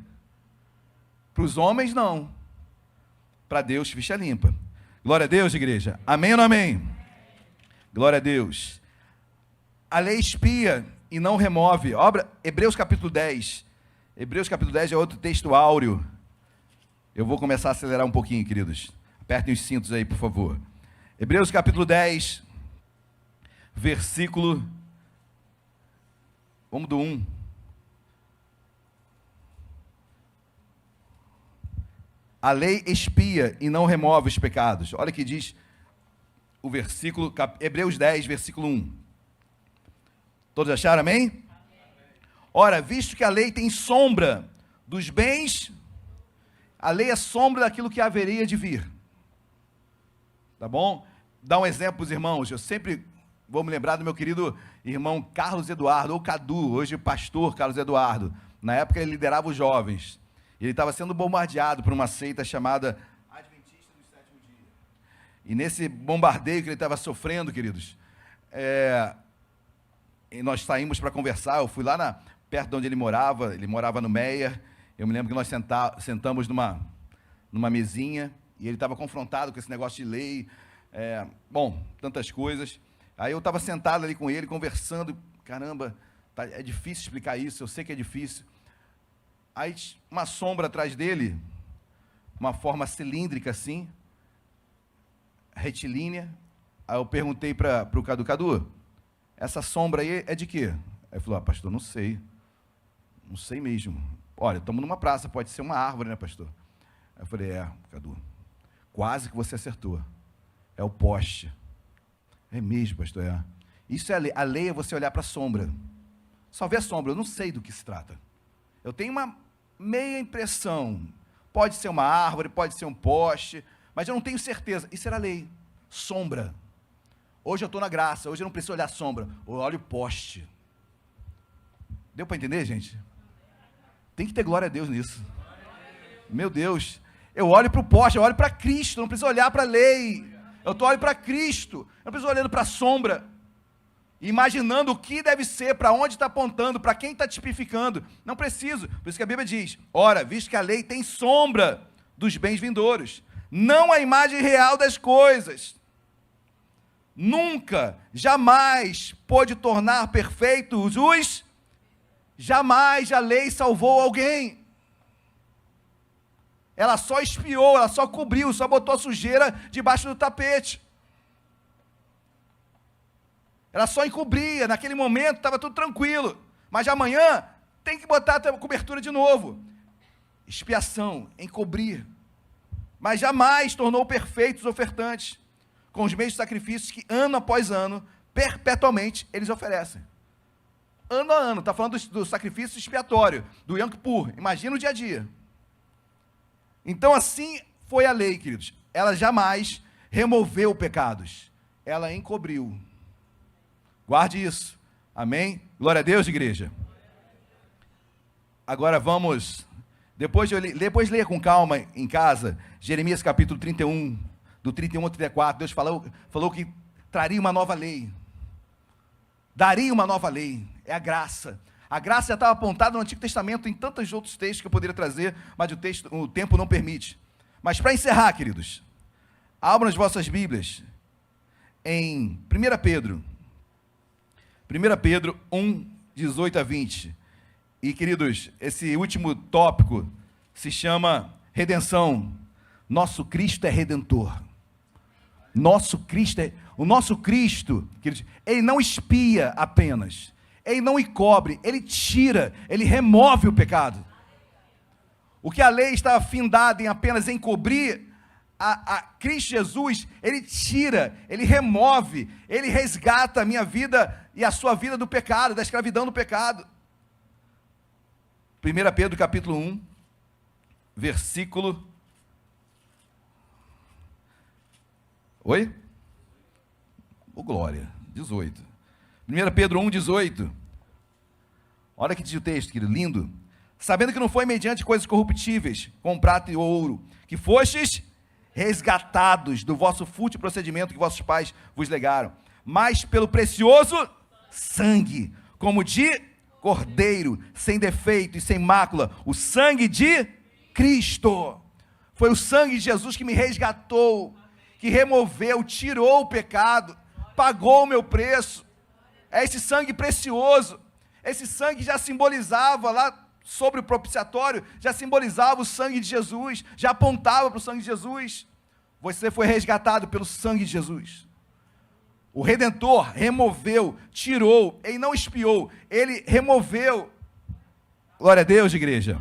Para os homens, não. Para Deus, ficha limpa. Glória a Deus, igreja. Amém ou não amém? Glória a Deus. A lei expia e não remove. Hebreus capítulo 10. Hebreus capítulo 10 é outro texto áureo. Eu vou começar a acelerar um pouquinho, queridos. Apertem os cintos aí, por favor. Hebreus capítulo 10, versículo... Vamos do 1. A lei expia e não remove os pecados. Olha o que diz o versículo, Hebreus 10, versículo 1. Todos acharam, amém? Ora, visto que a lei tem sombra dos bens, a lei é sombra daquilo que haveria de vir. Tá bom? Dá um exemplo para os irmãos. Eu sempre vou me lembrar do meu querido irmão Carlos Eduardo, ou Cadu, hoje pastor Carlos Eduardo. Na época ele liderava os jovens. Ele estava sendo bombardeado por uma seita chamada Adventista do Sétimo Dia. E nesse bombardeio que ele estava sofrendo, queridos, e nós saímos para conversar. Eu fui lá perto de onde ele morava no Meier. Eu me lembro que nós sentamos numa mesinha, e ele estava confrontado com esse negócio de lei, tantas coisas. Aí eu estava sentado ali com ele, conversando, caramba, é difícil explicar isso, eu sei que é difícil. Aí uma sombra atrás dele, uma forma cilíndrica assim, retilínea. Aí eu perguntei para o Cadu, essa sombra aí é de quê? Aí ele falou, pastor, não sei mesmo. Olha, estamos numa praça, pode ser uma árvore, né, pastor? Aí eu falei, Cadu, quase que você acertou. É o poste. É mesmo, pastor, Isso é a lei. A lei é você olhar para a sombra. Só ver a sombra, eu não sei do que se trata. Eu tenho uma meia impressão. Pode ser uma árvore, pode ser um poste, mas eu não tenho certeza. Isso era a lei. Sombra. Hoje eu estou na graça, hoje eu não preciso olhar a sombra. Eu olho o poste. Deu para entender, gente? Tem que ter glória a Deus nisso. Meu Deus. Eu olho para o poste, eu olho para Cristo, não preciso olhar para a lei. Eu olho para Cristo, eu não preciso olhando para a sombra. Imaginando o que deve ser, para onde está apontando, para quem está tipificando. Não preciso. Por isso que a Bíblia diz, ora, visto que a lei tem sombra dos bens vindouros, não a imagem real das coisas. Nunca, jamais pôde tornar perfeitos os... Jamais a lei salvou alguém. Ela só espiou, ela só cobriu, só botou a sujeira debaixo do tapete. Ela só encobria, naquele momento estava tudo tranquilo. Mas amanhã tem que botar a cobertura de novo. Expiação, encobrir. Mas jamais tornou perfeitos os ofertantes, com os mesmos sacrifícios que ano após ano, perpetuamente, eles oferecem. Ano a ano, está falando do sacrifício expiatório, do Yom Kippur. Imagina o dia a dia. Então assim foi a lei, queridos. Ela jamais removeu pecados. Ela encobriu. Guarde isso. Amém? Glória a Deus, igreja. Agora vamos... Depois leia com calma em casa, Jeremias capítulo 31, do 31 ao 34, Deus falou que traria uma nova lei. Daria uma nova lei. É a graça. A graça já estava apontada no Antigo Testamento, em tantos outros textos que eu poderia trazer, mas o tempo não permite. Mas para encerrar, queridos, abram as vossas Bíblias em 1 Pedro. 1 Pedro 1, 18 a 20. E, queridos, esse último tópico se chama redenção. Nosso Cristo é redentor. O nosso Cristo, queridos, ele não expia apenas, ele não encobre, ele tira, ele remove o pecado. O que a lei estava findada em apenas encobrir, a Cristo Jesus, ele tira, ele remove, ele resgata a minha vida e a sua vida do pecado, da escravidão do pecado. 1 Pedro capítulo 1, versículo... Oi? Ô, glória, 18. 1 Pedro 1, 18. Olha que diz o texto, querido, lindo. Sabendo que não foi mediante coisas corruptíveis, como prata e ouro, que fostes resgatados do vosso fútil procedimento que vossos pais vos legaram, mas pelo precioso sangue, como de cordeiro, sem defeito e sem mácula, o sangue de Cristo. Foi o sangue de Jesus que me resgatou, que removeu, tirou o pecado, pagou o meu preço. É esse sangue precioso. Esse sangue já simbolizava lá sobre o propiciatório, já simbolizava o sangue de Jesus, já apontava para o sangue de Jesus. Você foi resgatado pelo sangue de Jesus. O Redentor removeu, tirou, ele não expiou, ele removeu. Glória a Deus, igreja.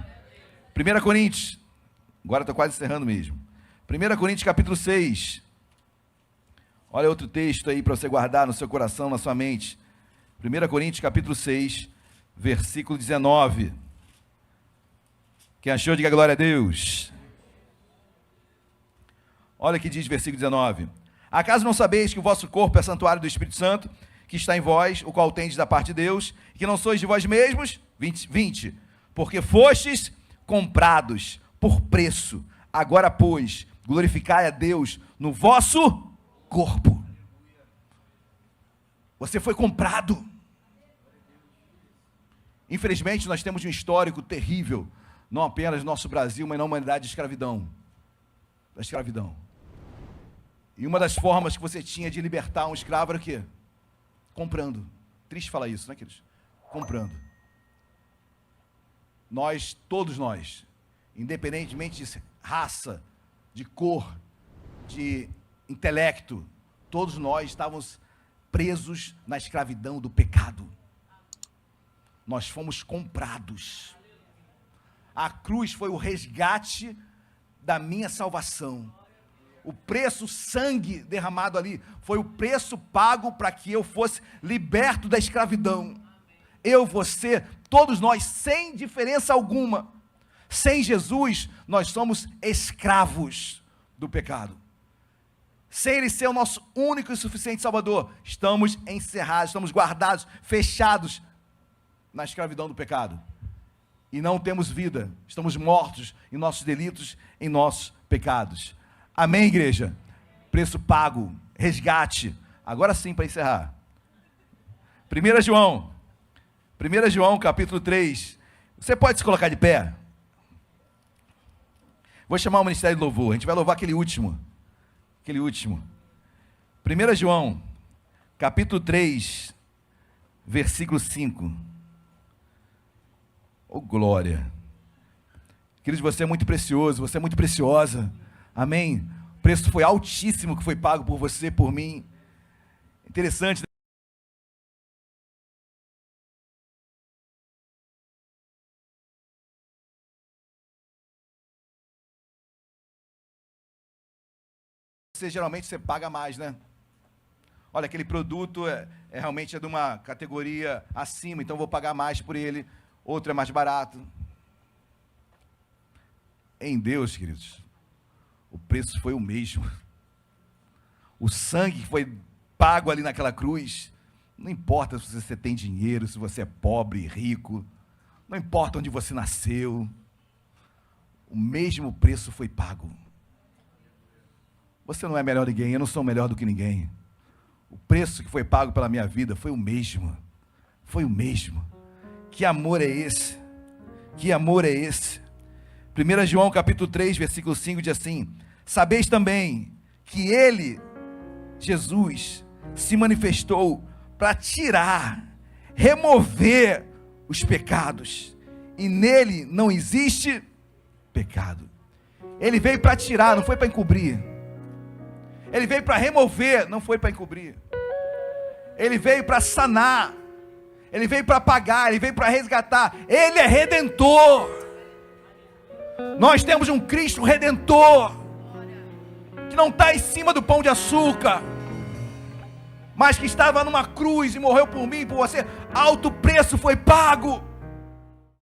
1 Coríntios, agora estou quase encerrando mesmo. 1 Coríntios capítulo 6. Olha outro texto aí para você guardar no seu coração, na sua mente. 1 Coríntios capítulo 6, versículo 19. Quem achou, diga glória a Deus. Olha o que diz versículo 19. Acaso não sabeis que o vosso corpo é santuário do Espírito Santo, que está em vós, o qual tendes da parte de Deus, e que não sois de vós mesmos? 20. Porque fostes comprados por preço. Agora, pois, glorificai a Deus no vosso corpo. Você foi comprado. Infelizmente, nós temos um histórico terrível, não apenas no nosso Brasil, mas na humanidade de escravidão. Da escravidão. E uma das formas que você tinha de libertar um escravo era o quê? Comprando. Triste falar isso, né, queridos? Comprando. Nós, todos nós, independentemente de raça, de cor, de intelecto, todos nós estávamos presos na escravidão do pecado. Nós fomos comprados. A cruz foi o resgate da minha salvação. O preço, o sangue derramado ali, foi o preço pago para que eu fosse liberto da escravidão. Eu, você, todos nós, sem diferença alguma. Sem Jesus, nós somos escravos do pecado. Sem Ele ser o nosso único e suficiente Salvador, estamos encerrados, estamos guardados, fechados na escravidão do pecado. E não temos vida, estamos mortos em nossos delitos, em nossos pecados. Amém, igreja? Preço pago, resgate. Agora sim, para encerrar. 1 João, capítulo 3. Você pode se colocar de pé? Vou chamar o Ministério de Louvor. A gente vai louvar aquele último. 1 João, capítulo 3, versículo 5. Oh, glória. Queridos, você é muito precioso, você é muito preciosa. Amém? O preço foi altíssimo que foi pago por você, por mim. Interessante. Geralmente você paga mais, né? Olha, aquele produto realmente de uma categoria acima, então vou pagar mais por ele. Outro é mais barato. Em Deus, queridos, o preço foi o mesmo. O sangue que foi pago ali naquela cruz, não importa se você tem dinheiro, se você é pobre, rico, não importa onde você nasceu, o mesmo preço foi pago. Você não é melhor que ninguém, eu não sou melhor do que ninguém. O preço que foi pago pela minha vida foi o mesmo. Foi o mesmo. Que amor é esse? Que amor é esse? 1 João capítulo 3, versículo 5 diz assim: sabeis também que ele, Jesus, se manifestou para tirar, remover os pecados, e nele não existe pecado. Ele veio para tirar, não foi para encobrir. Ele veio para remover, não foi para encobrir. Ele veio para sanar, ele veio para pagar, ele veio para resgatar. Ele é redentor. Nós temos um Cristo redentor, que não está em cima do pão de açúcar, mas que estava numa cruz e morreu por mim e por você. Alto preço foi pago.